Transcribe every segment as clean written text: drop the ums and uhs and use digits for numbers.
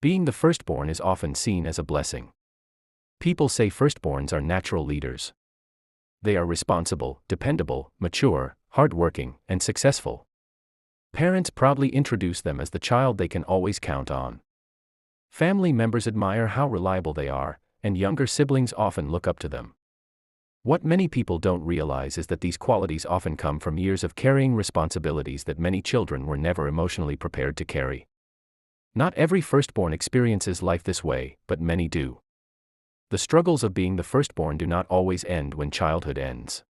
Being the firstborn is often seen as a blessing. People say firstborns are natural leaders. They are responsible, dependable, mature, hardworking, and successful. Parents proudly introduce them as the child they can always count on. Family members admire how reliable they are, and younger siblings often look up to them. What many people don't realize is that these qualities often come from years of carrying responsibilities that many children were never emotionally prepared to carry. Not every firstborn experiences life this way, but many do. The struggles of being the firstborn do not always end when childhood ends.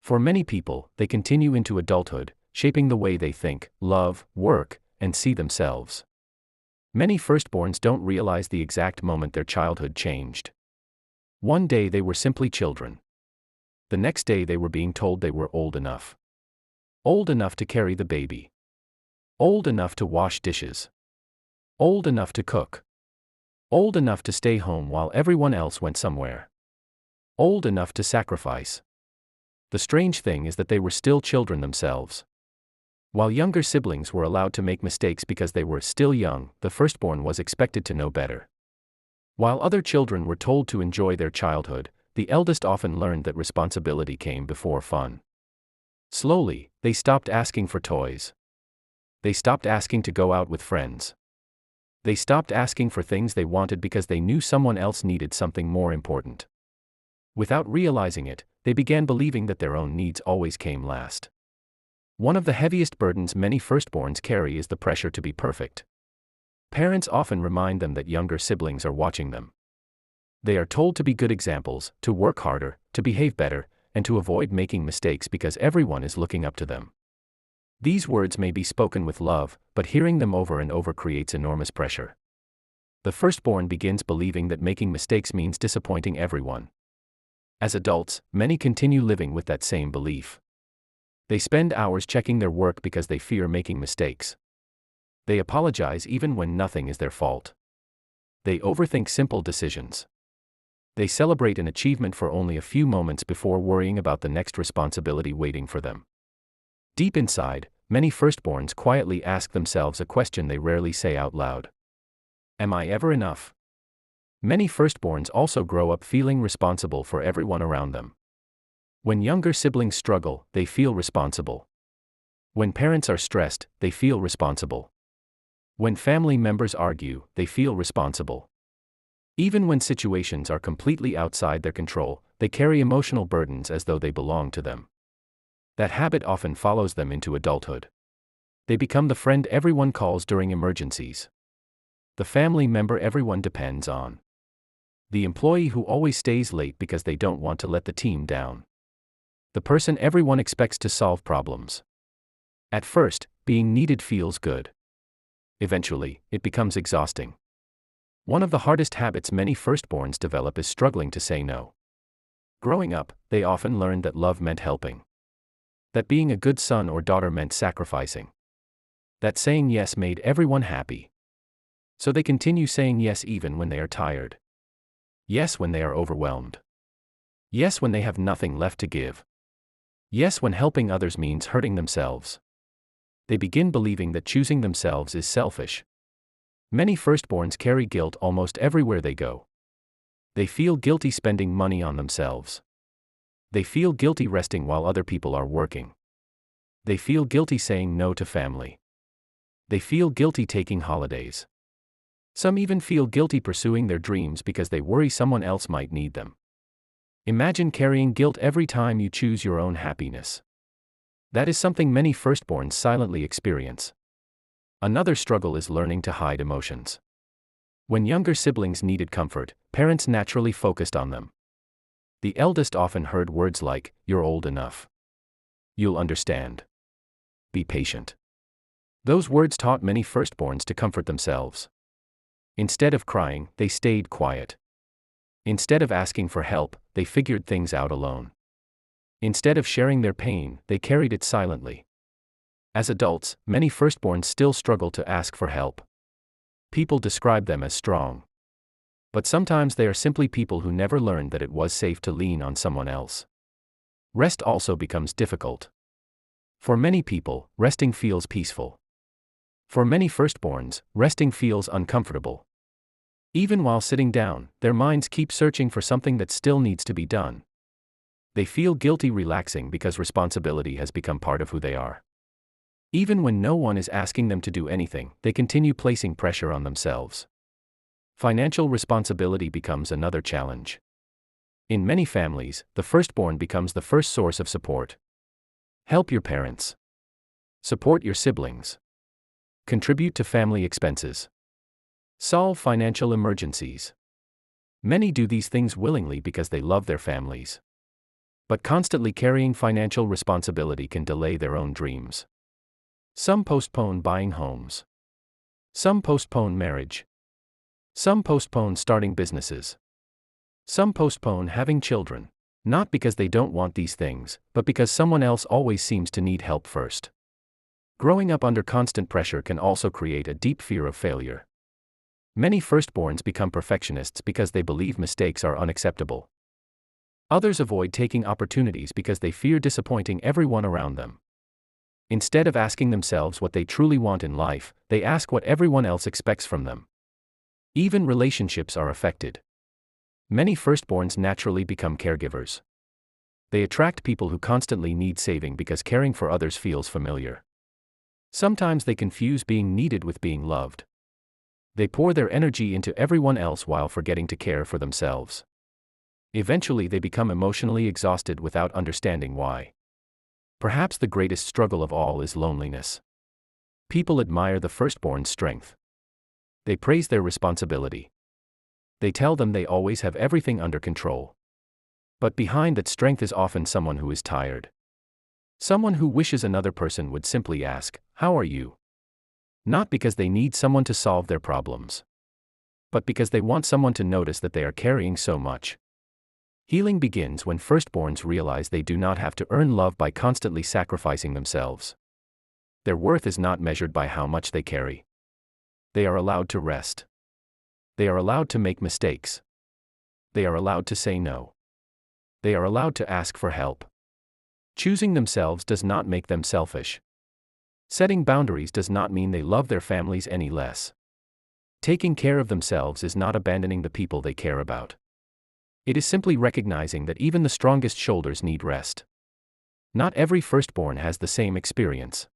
For many people, they continue into adulthood, shaping the way they think, love, work, and see themselves. Many firstborns don't realize the exact moment their childhood changed. One day they were simply children. The next day they were being told they were old enough. Old enough to carry the baby. Old enough to wash dishes. Old enough to cook. Old enough to stay home while everyone else went somewhere. Old enough to sacrifice. The strange thing is that they were still children themselves. While younger siblings were allowed to make mistakes because they were still young, the firstborn was expected to know better. While other children were told to enjoy their childhood, the eldest often learned that responsibility came before fun. Slowly, they stopped asking for toys. They stopped asking to go out with friends. They stopped asking for things they wanted because they knew someone else needed something more important. Without realizing it, they began believing that their own needs always came last. One of the heaviest burdens many firstborns carry is the pressure to be perfect. Parents often remind them that younger siblings are watching them. They are told to be good examples, to work harder, to behave better, and to avoid making mistakes because everyone is looking up to them. These words may be spoken with love, but hearing them over and over creates enormous pressure. The firstborn begins believing that making mistakes means disappointing everyone. As adults, many continue living with that same belief. They spend hours checking their work because they fear making mistakes. They apologize even when nothing is their fault. They overthink simple decisions. They celebrate an achievement for only a few moments before worrying about the next responsibility waiting for them. Deep inside, many firstborns quietly ask themselves a question they rarely say out loud. Am I ever enough? Many firstborns also grow up feeling responsible for everyone around them. When younger siblings struggle, they feel responsible. When parents are stressed, they feel responsible. When family members argue, they feel responsible. Even when situations are completely outside their control, they carry emotional burdens as though they belong to them. That habit often follows them into adulthood. They become the friend everyone calls during emergencies. The family member everyone depends on. The employee who always stays late because they don't want to let the team down. The person everyone expects to solve problems. At first, being needed feels good. Eventually, it becomes exhausting. One of the hardest habits many firstborns develop is struggling to say no. Growing up, they often learned that love meant helping. That being a good son or daughter meant sacrificing. That saying yes made everyone happy. So they continue saying yes even when they are tired. Yes when they are overwhelmed. Yes when they have nothing left to give. Yes when helping others means hurting themselves. They begin believing that choosing themselves is selfish. Many firstborns carry guilt almost everywhere they go. They feel guilty spending money on themselves. They feel guilty resting while other people are working. They feel guilty saying no to family. They feel guilty taking holidays. Some even feel guilty pursuing their dreams because they worry someone else might need them. Imagine carrying guilt every time you choose your own happiness. That is something many firstborns silently experience. Another struggle is learning to hide emotions. When younger siblings needed comfort, parents naturally focused on them. The eldest often heard words like, "You're old enough. You'll understand. Be patient." Those words taught many firstborns to comfort themselves. Instead of crying, they stayed quiet. Instead of asking for help, they figured things out alone. Instead of sharing their pain, they carried it silently. As adults, many firstborns still struggle to ask for help. People describe them as strong. But sometimes they are simply people who never learned that it was safe to lean on someone else. Rest also becomes difficult. For many people, resting feels peaceful. For many firstborns, resting feels uncomfortable. Even while sitting down, their minds keep searching for something that still needs to be done. They feel guilty relaxing because responsibility has become part of who they are. Even when no one is asking them to do anything, they continue placing pressure on themselves. Financial responsibility becomes another challenge. In many families, the firstborn becomes the first source of support. Help your parents. Support your siblings. Contribute to family expenses. Solve financial emergencies. Many do these things willingly because they love their families. But constantly carrying financial responsibility can delay their own dreams. Some postpone buying homes. Some postpone marriage. Some postpone starting businesses. Some postpone having children. Not because they don't want these things, but because someone else always seems to need help first. Growing up under constant pressure can also create a deep fear of failure. Many firstborns become perfectionists because they believe mistakes are unacceptable. Others avoid taking opportunities because they fear disappointing everyone around them. Instead of asking themselves what they truly want in life, they ask what everyone else expects from them. Even relationships are affected. Many firstborns naturally become caregivers. They attract people who constantly need saving because caring for others feels familiar. Sometimes they confuse being needed with being loved. They pour their energy into everyone else while forgetting to care for themselves. Eventually they become emotionally exhausted without understanding why. Perhaps the greatest struggle of all is loneliness. People admire the firstborn's strength. They praise their responsibility. They tell them they always have everything under control. But behind that strength is often someone who is tired. Someone who wishes another person would simply ask, "How are you?" Not because they need someone to solve their problems, but because they want someone to notice that they are carrying so much. Healing begins when firstborns realize they do not have to earn love by constantly sacrificing themselves. Their worth is not measured by how much they carry. They are allowed to rest. They are allowed to make mistakes. They are allowed to say no. They are allowed to ask for help. Choosing themselves does not make them selfish. Setting boundaries does not mean they love their families any less. Taking care of themselves is not abandoning the people they care about. It is simply recognizing that even the strongest shoulders need rest. Not every firstborn has the same experience.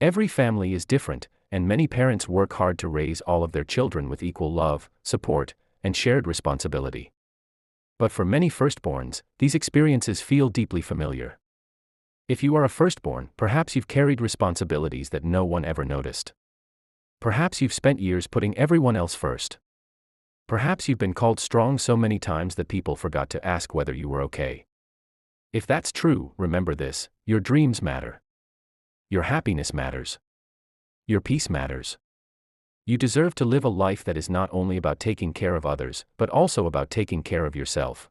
Every family is different, and many parents work hard to raise all of their children with equal love, support, and shared responsibility. But for many firstborns, these experiences feel deeply familiar. If you are a firstborn, perhaps you've carried responsibilities that no one ever noticed. Perhaps you've spent years putting everyone else first. Perhaps you've been called strong so many times that people forgot to ask whether you were okay. If that's true, remember this: your dreams matter. Your happiness matters. Your peace matters. You deserve to live a life that is not only about taking care of others, but also about taking care of yourself.